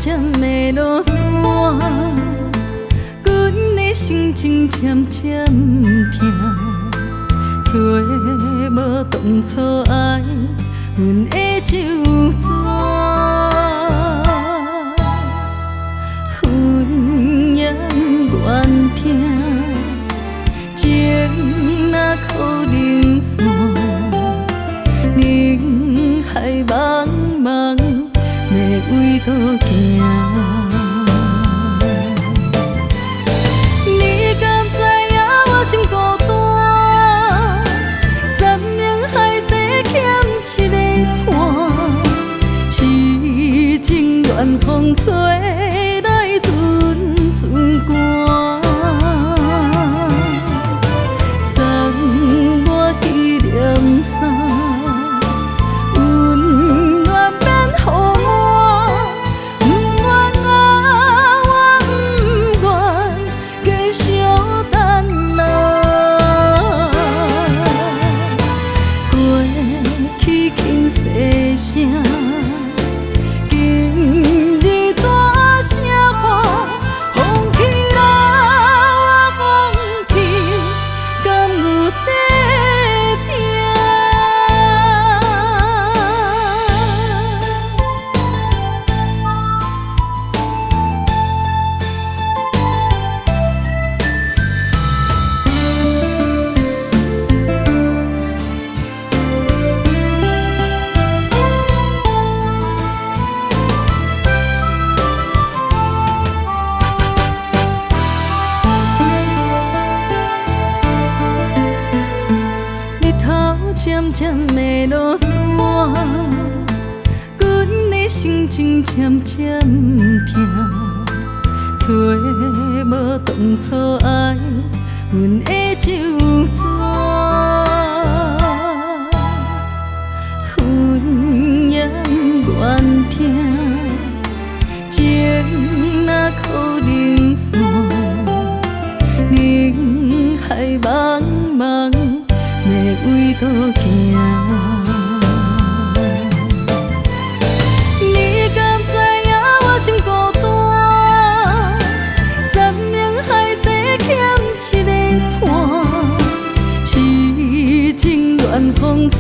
渐的落山，阮的心情渐渐痛，找无当初爱阮的旧纸，恨也怨听，情若可能散，人海茫茫，要为倒行？你敢知影我心孤单？山盟海誓欠一个伴，痴情愿风吹来阵阵寒，送我纪念衫。渐渐的落山，阮的心情渐渐痛，找无当初爱阮的旧纸，恨也怨听，情若可能散，人海茫茫。要为倒行？你敢知影我心孤单？山盟海誓欠一个伴，痴情愿风吹。